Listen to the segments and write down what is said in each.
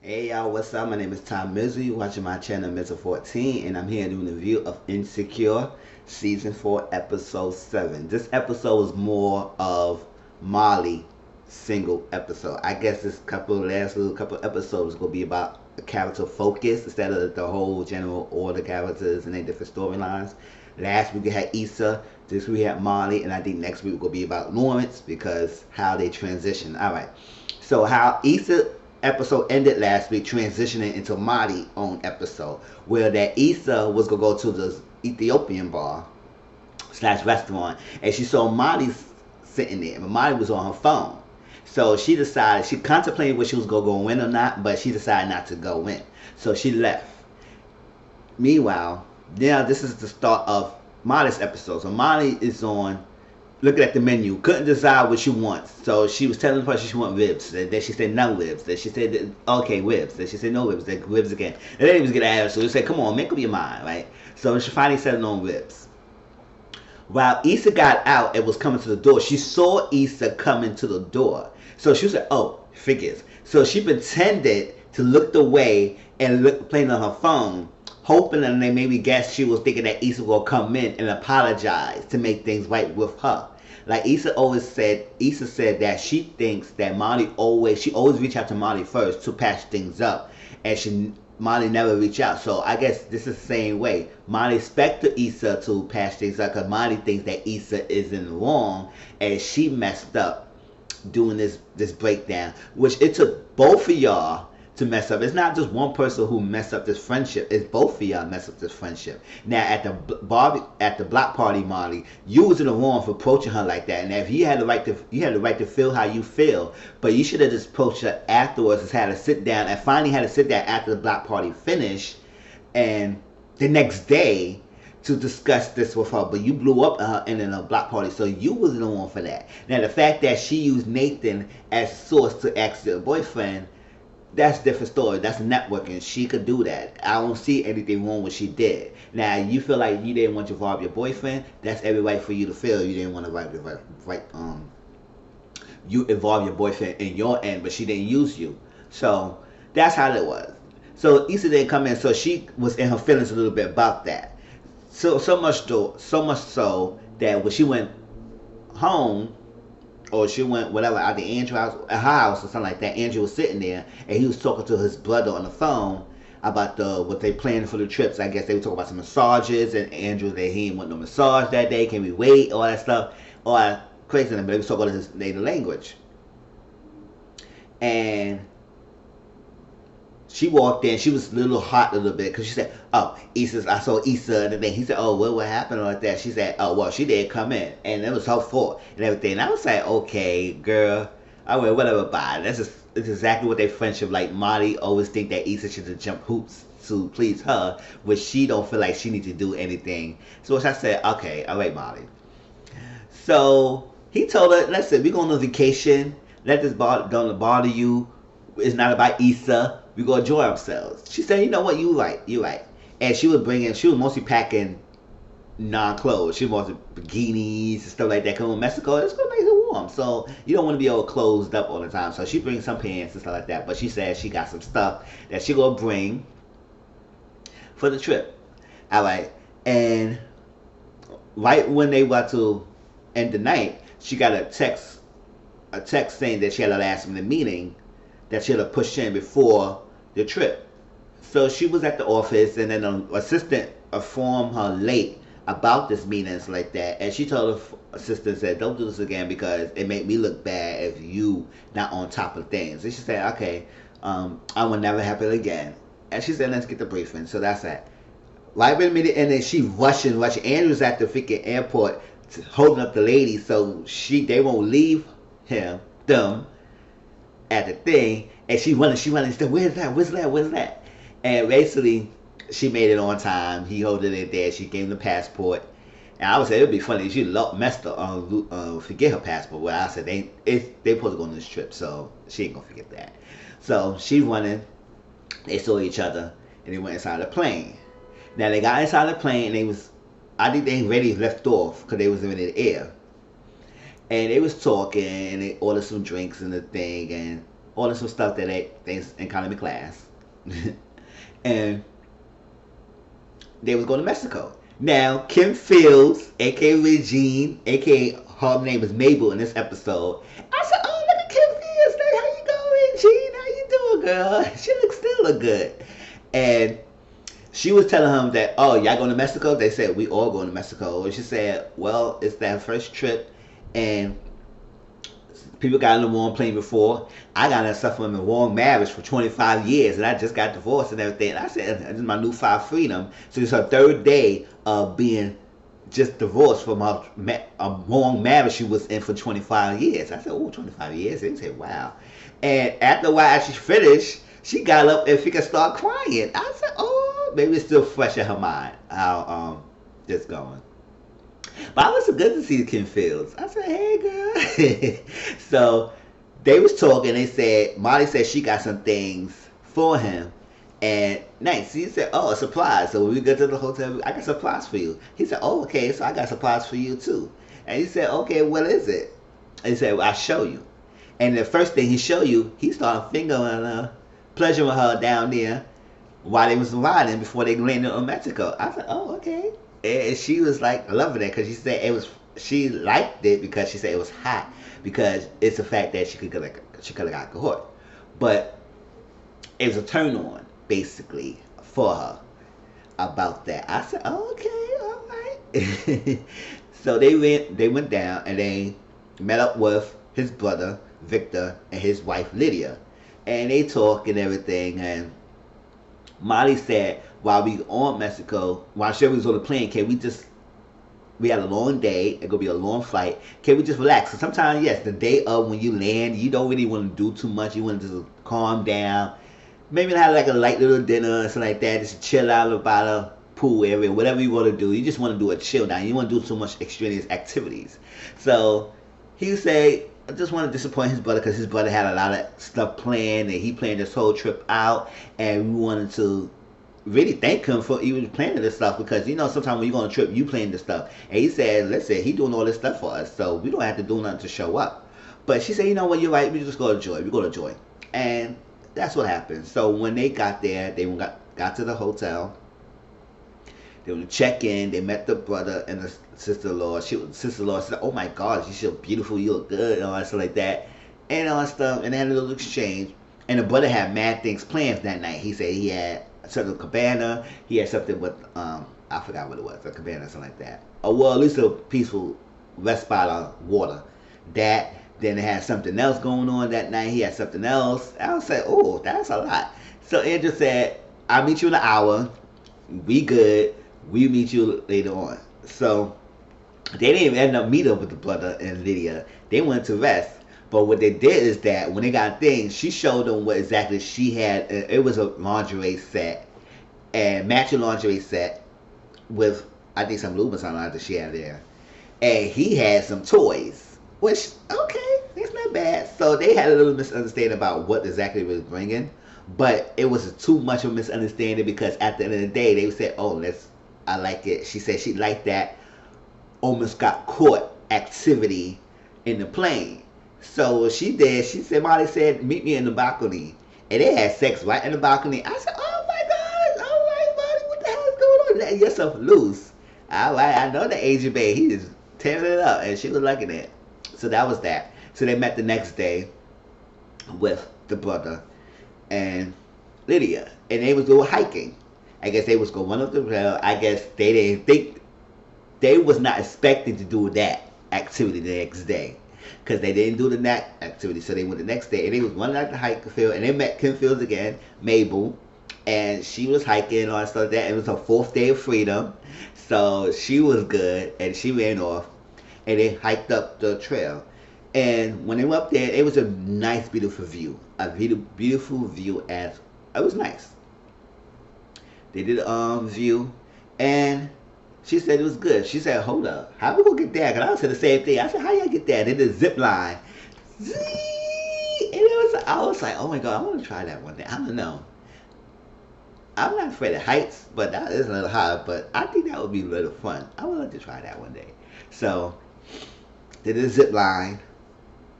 Hey y'all, what's up? My name is Tom Mizzle. You're watching my channel Mizzle14, and I'm here doing a review of Insecure Season 4, Episode 7. This episode was more of Molly single episode. I guess this last little couple episodes is going to be about a character focus instead of the whole general order characters and their different storylines. Last week we had Issa, this week we had Molly, and I think next week will be about Lawrence because how they transition. Alright, so how Issa episode ended last week, transitioning into Marty own episode, where that Issa was gonna go to the Ethiopian bar slash restaurant, and she saw Marty sitting there, but Marty was on her phone. So she contemplated whether she was gonna go in or not, but she decided not to go in. So she left. Meanwhile, now this is the start of Marty's episode. So Marty is on looking at the menu, couldn't decide what she wants. So she was telling the person she wanted ribs. Then she said no ribs. Then she said okay ribs. Then she said no ribs. Then ribs again. And then he was getting at her. So she said, come on, make up your mind, right? So she finally settled on ribs. While Issa got out and was coming to the door, she saw Issa coming to the door. So she was like, oh, figures. So she pretended to look away and playing on her phone, hoping that they maybe guess she was thinking that Issa will come in and apologize to make things right with her. Like Issa said that she thinks that she always reach out to Molly first to patch things up, and Molly never reach out. So I guess this is the same way. Molly expected Issa to patch things up because Molly thinks that Issa isn't wrong and she messed up doing this breakdown, which it took both of y'all to mess up. It's not just one person who messed up this friendship. It's both of y'all messed up this friendship. Now at the block party, Molly, you was in the wrong for approaching her like that. And if you had the right to feel how you feel, but you should have just approached her afterwards and had to sit down and finally had to sit down after the block party finished and the next day to discuss this with her, but you blew up her in a block party, so you was the one for that. Now the fact that she used Nathan as a source to ask her boyfriend, that's a different story. That's networking. She could do that. I don't see anything wrong with what she did. Now you feel like you didn't want to involve your boyfriend. That's every right for you to feel. You didn't want to you involve your boyfriend in your end, but she didn't use you. So that's how it was. So Issa didn't come in, so she was in her feelings a little bit about that. So much so that when she went home, or she went whatever out to Andrew's house, her house or something like that. Andrew was sitting there and he was talking to his brother on the phone about what they planned for the trips. I guess they were talking about some massages, and Andrew said he didn't want no massage that day. Can we wait? All that stuff, all that crazy. But they was talking about his native language, and she walked in. She was a little hot a little bit because she said, "Oh, I saw Issa," and then he said, "Oh, what happened like that?" She said, "Oh, well, she didn't come in, and it was her fault and everything." And I was like, "Okay, girl, I went whatever. Bye." It's exactly what their friendship like. Molly always think that Issa should jump hoops to please her, which she don't feel like she needs to do anything. So I said, "Okay, all right, Molly." So he told her, "Listen, we going on vacation. Let this don't bother you. It's not about Issa. We gonna enjoy ourselves." She said, "You know what? You right." And she was mostly packing non-clothes. She was bikinis and stuff like that. Cause in Mexico, it's gonna make it warm, so you don't want to be all closed up all the time. So she brings some pants and stuff like that. But she said she got some stuff that she gonna bring for the trip. All right, and right when they were to end the night, she got a text saying that she had a last minute meeting that she had to push in before the trip. So she was at the office, and then an assistant informed her late about this meeting and like that. And she told her assistant, said, "Don't do this again because it made me look bad if you not on top of things." And she said, "Okay, I will never happen again." And she said, "Let's get the briefing." So that's that. Right in a minute, and then she rushing. Andrew's at the freaking airport holding up the lady so they won't leave them at the thing, and she running, said, "Where's that?" And basically, she made it on time. He holding it there. She gave him the passport. And I would say it would be funny if she messed up, forget her passport. Well, I said they supposed to go on this trip, so she ain't gonna forget that. So she running. They saw each other, and they went inside the plane. Now they got inside the plane, and I think they already left off because they was in the air. And they was talking, and they ordered some drinks and the thing, and ordering some stuff that they economy class, and they was going to Mexico. Now Kim Fields, aka Regine, aka her name is Mabel in this episode. I said, "Oh, look at Kim Fields! Like, how you going, Regine? How you doing, girl? She looks still look good." And she was telling him that, "Oh, y'all going to Mexico?" They said, "We all going to Mexico." And she said, "Well, it's that first trip, and people got in the wrong plane before. I got in suffering a wrong marriage for 25 years, and I just got divorced and everything." And I said, "This is my new five freedom." So it's her third day of being just divorced from a wrong marriage she was in for 25 years. I said, "Oh, 25 years?" They said, "Wow." And after a while, she finished, she got up and she could start crying. I said, "Oh, maybe it's still fresh in her mind how this going." But it was good to see Kim Fields. I said, "Hey, girl." So they was talking. They said Molly said she got some things for him, and nice. He said, "Oh, a surprise." So when we go to the hotel, "I got a surprise for you." He said, "Oh, okay. So I got a surprise for you too." And he said, "Okay, what is it?" And he said, "Well, I'll show you." And the first thing he showed you, he started fingering her, pleasuring her down there while they was riding before they landed on Mexico. I said, "Oh, okay." And she was like loving it because she said it was. She liked it because she said it was hot because it's the fact that she could have got caught, but it was a turn on basically for her about that. I said, "Oh, okay, all right." So they went down and they met up with his brother Victor and his wife Lydia, and they talked and everything. And Molly said, while we on Mexico, while Sherry was on the plane, we had a long day, it's gonna be a long flight. Can we just relax? So sometimes, yes, the day of when you land, you don't really want to do too much. You want to just calm down. Maybe have like a light little dinner or something like that. Just chill out by the pool area, whatever you want to do. You just want to do a chill down. You want to do too much extraneous activities. So he said, I just want to disappoint his brother because his brother had a lot of stuff planned and he planned this whole trip out, and we wanted to really thank him for even planning this stuff because sometimes when you go on a trip you plan this stuff, and he said, "Listen, he doing all this stuff for us, so we don't have to do nothing to show up." But she said, "You know what, you're right, we just go to Joy, we go to Joy." And that's what happened. So when they got there, they got to the hotel. They were to check in. They met the brother and the sister-in-law. Sister-in-law said, "Oh my God, you so beautiful. You look good," and all that stuff like that, and all that stuff. And they had a little exchange. And the brother had mad things planned that night. He said he had something cabana. He had something with I forgot what it was, a cabana or something like that. Or well, at least a peaceful respite on water. That then they had something else going on that night. He had something else. I was like, "Oh, that's a lot." So Andrew said, "I'll meet you in an hour. We good. We meet you later on." So they didn't even end up meeting up with the brother and Lydia. They went to rest. But what they did is that when they got things, she showed them what exactly she had. It was a lingerie set, and matching lingerie set with, I think, some Louboutin that she had there. And he had some toys, which, okay, it's not bad. So they had a little misunderstanding about what exactly was bringing. But it was too much of a misunderstanding because at the end of the day, they said, "Oh, I like it." She said she liked that almost got caught activity in the plane. So what she did, she said, Molly said, "Meet me in the balcony." And they had sex right in the balcony. I said, "Oh my God, all right, Molly, what the hell is going on?" Let yourself loose. All right, I know the Asian babe, he is tearing it up, and she was liking it. So that was that. So they met the next day with the brother and Lydia, and they was doing hiking. I guess they was going one up the trail. I guess they didn't think, they was not expecting to do that activity the next day because they didn't do the next activity. So they went the next day and they was running out the hiking field, and they met Kim Fields again, Mabel, and she was hiking and all that stuff like that. It was her fourth day of freedom, so she was good, and she ran off, and they hiked up the trail. And when they went up there, it was a nice, beautiful view. A beautiful view as it was nice. They did a view, and she said it was good. She said, "Hold up, how we gonna get there?" Cause I said the same thing. I said, "How y'all get there?" They did a zip line. Zee! And I was like, "Oh my God, I want to try that one day." I don't know. I'm not afraid of heights, but that is a little high. But I think that would be a little fun. I would like to try that one day. So they did a zip line,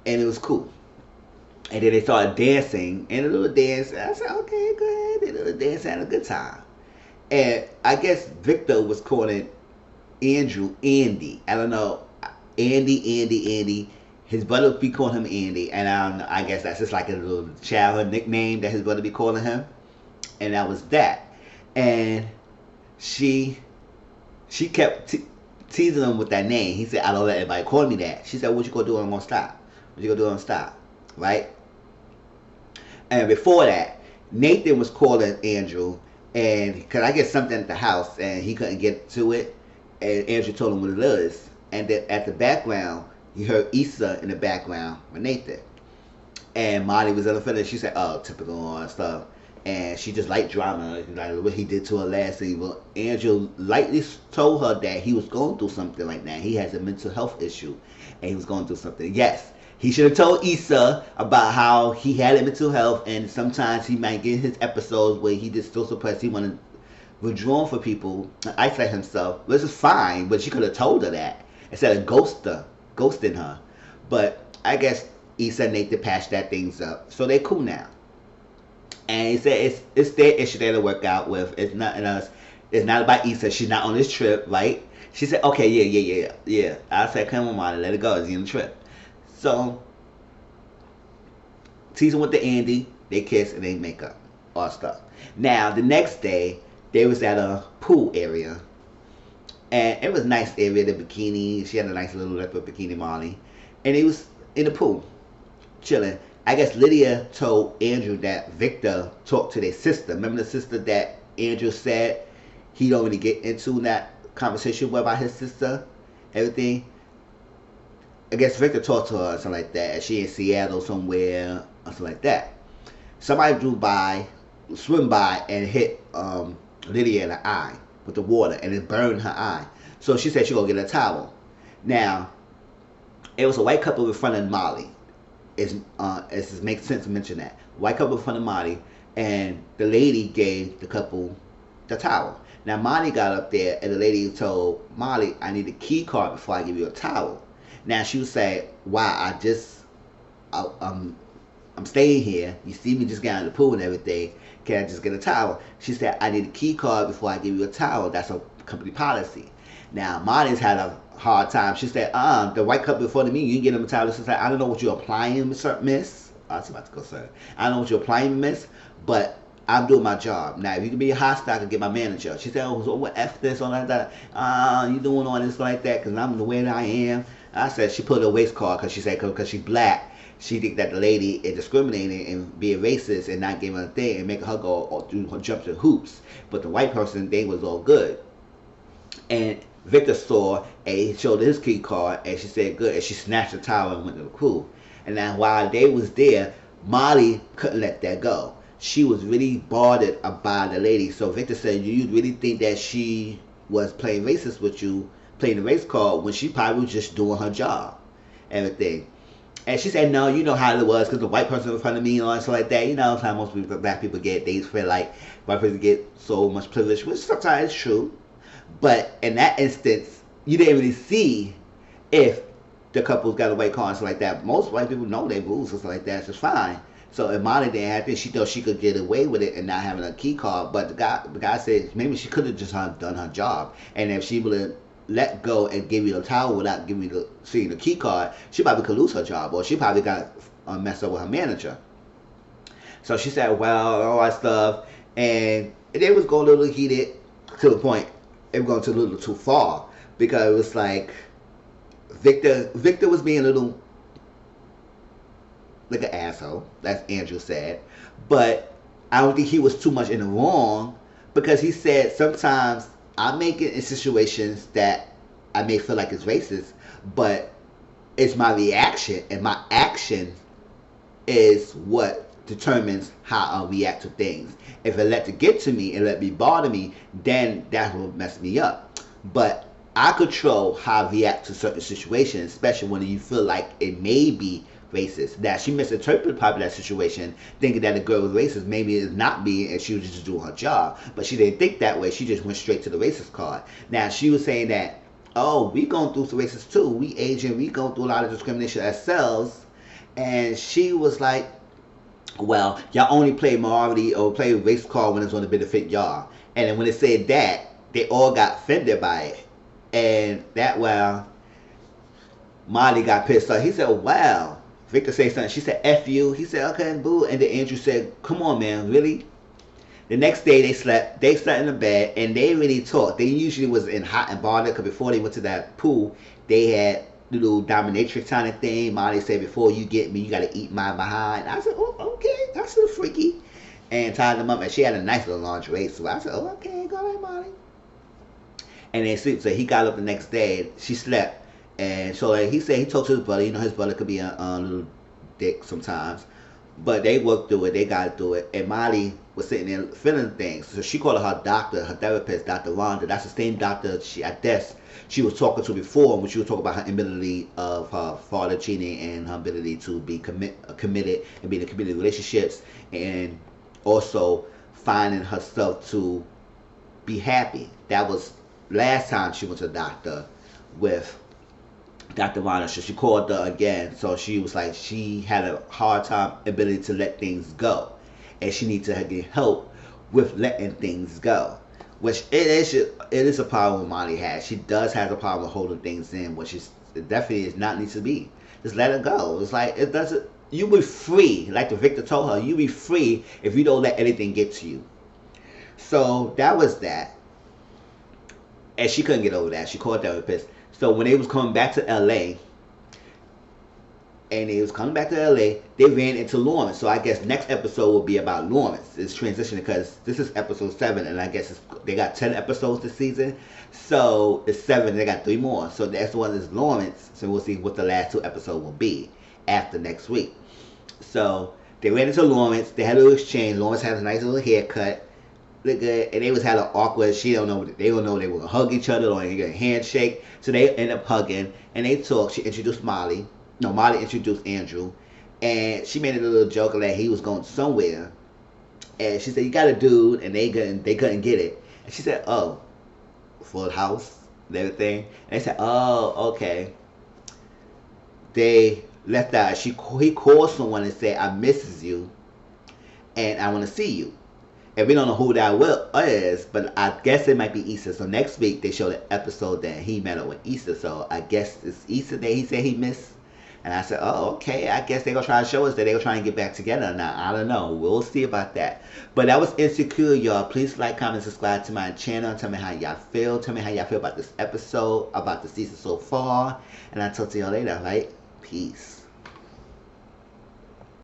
and it was cool. And then they started dancing, and a little dance. I said, okay, go ahead. They little dance, had a good time. And I guess Victor was calling Andrew Andy. I don't know, Andy. His brother be calling him Andy, and I don't know. I guess that's just like a little childhood nickname that his brother be calling him, and that was that. And she kept teasing him with that name. He said, "I don't let anybody call me that." She said, "What you gonna do? I'm gonna stop. What you gonna do? I'm gonna stop." Right? And before that, Nathan was calling Andrew, and because I get something at the house, and he couldn't get to it, and Andrew told him what it was. And then at the background, you heard Issa in the background with Nathan. And Molly was unfiltered. She said, "Oh, typical and stuff." And she just liked drama, like what he did to her last thing. Well, Andrew lightly told her that he was going through something like that. He has a mental health issue, and he was going through something. Yes, he should have told Issa about how he had a mental health, and sometimes he might get his episodes where he just so suppressed he wanted withdrawn for people, isolate himself. This is fine, but she could have told her that instead of ghosting her. But I guess Issa and Nathan patched that things up, so they're cool now. And he said it's their issue they had to work out with. It's nothing else. It's not about Issa. She's not on this trip, right? She said, okay, yeah. I said, come on, Molly, let it go. It's on the trip. So, teasing with the Andy, they kiss and they make up. All stuff. Now, the next day, they was at a pool area. And it was a nice area, the bikini. She had a nice little leopard bikini, Molly. And he was in the pool, chilling. I guess Lydia told Andrew that Victor talked to their sister. Remember the sister that Andrew said he don't really get into that conversation with about his sister, everything. I guess Victor talked to her or something like that. She in Seattle somewhere or something like that. Somebody swim by and hit Lydia in the eye with the water, and it burned her eye. So she said she gonna get a towel. Now, it was a white couple in front of Molly. It makes sense to mention that. White couple in front of Molly, and the lady gave the couple the towel. Now Molly got up there, and the lady told Molly, "I need a key card before I give you a towel." Now she would say, "Why? I'm staying here. You see me just get out of the pool and everything. Can I just get a towel?" She said, "I need a key card before I give you a towel. That's a company policy." Now Molly's had a hard time. She said, the white couple before me, you can get them a towel. She said, "I don't know what you're applying, miss. I was about to go, sir. I don't know what you're applying, miss, but I'm doing my job. Now, if you can be a hostile, I can get my manager." She said, "Oh, so what F this on that? You doing all this like that because I'm the way that I am." I said, she put a waist card because she said, because she's black, she think that the lady is discriminating and being racist and not giving her a thing and making her go or do her jump to hoops. But the white person, they was all good. And Victor saw and he showed his key card and she said good, and she snatched the towel and went to the pool. And now while they was there, Molly couldn't let that go. She was really bothered about the lady. So Victor said, "You really think that she was playing racist with you, playing the race card, when she probably was just doing her job, everything?" And she said, "No, you know how it was, because the white person in front of me and all that stuff like that. You know how most people, black people get. They feel like white people get so much privilege, which sometimes is true. But in that instance, you didn't really see if the couple's got a white card and stuff like that. Most white people know their rules and stuff like that. It's just fine." So if Molly didn't have this, she thought she could get away with it and not having a key card. But the guy said maybe she could have just done her job. And if she would have let go and give you the towel without giving you seeing the key card, she probably could lose her job, or she probably got messed up with her manager. So she said, well, all that stuff, and they was going a little heated to the point. It was going to a little too far, because it was like Victor was being a little like an asshole, that's Andrew said, but I don't think he was too much in the wrong, because he said sometimes I make it in situations that I may feel like it's racist, but it's my reaction, and my action is what determines how I react to things. If it let it get to me and let me bother me, then that will mess me up. But I control how I react to certain situations, especially when you feel like it may be racist. Now, she misinterpreted probably that situation, thinking that the girl was racist. Maybe it's not being, and she was just doing her job. But she didn't think that way. She just went straight to the racist card. Now, she was saying that, oh, we going through some racist too. We Asian, we going through a lot of discrimination ourselves. And she was like, well, y'all only play minority or play race card when it's going to benefit y'all. And then when it said that, they all got offended by it. And that, well, Molly got pissed off. He said, wow. Victor said something. She said, F you. He said, okay, boo. And then Andrew said, come on, man, really? The next day they slept. They slept in the bed and they really talked. They usually was in hot and bothered because before they went to that pool, they had little dominatrix kind of thing. Molly said, before you get me, you got to eat my behind. I said, oh, okay, that's a little freaky. And tied them up. And she had a nice little lingerie. So I said, oh, okay, go ahead, Molly. And then sleep. So he got up the next day. She slept. And so he said he talked to his brother. You know, his brother could be a little dick sometimes. But they worked through it. They got through it. And Molly was sitting there feeling things. So she called her doctor, her therapist, Dr. Rhonda. That's the same doctor she was talking to before when she was talking about her inability of her father cheating and her ability to be committed and be in committed relationships, and also finding herself to be happy. That was last time she went to the doctor with Dr. Rhonda. So she called her again. So she was like, she had a hard time ability to let things go. And she needs to get help with letting things go. Which it is a problem Molly has. She does have a problem with holding things in, which it definitely is not needs to be. Just let it go. It's like, it doesn't, you be free. Like the Victor told her, you be free if you don't let anything get to you. So that was that. And she couldn't get over that. She called therapist. So when they was coming back to LA, they ran into Lawrence. So I guess next episode will be about Lawrence. It's transitioning because this is episode 7, and I guess they got 10 episodes this season. So it's 7, they got 3 more. So the next one is Lawrence. So we'll see what the last 2 episodes will be after next week. So they ran into Lawrence. They had a little exchange. Lawrence had a nice little haircut. Look good, and they was had an awkward. They don't know they were gonna hug each other or get a handshake. So they end up hugging and they talked. She introduced Molly. No, Molly introduced Andrew, and she made a little joke that he was going somewhere. And she said, "You got a dude," and they couldn't get it. And she said, "Oh, full house and everything." And they said, "Oh, okay." They left out. He called someone and said, "I misses you, and I want to see you." And we don't know who that is, but I guess it might be Issa. So next week they showed an episode that he met up with Issa. So I guess it's Issa that he said he missed. And I said, oh, okay. I guess they're going to try to show us that they're going to try and get back together. Now, I don't know. We'll see about that. But that was Insecure, y'all. Please like, comment, subscribe to my channel. Tell me how y'all feel. Tell me how y'all feel about this episode, about the season so far. And I'll talk to y'all later, right? Peace.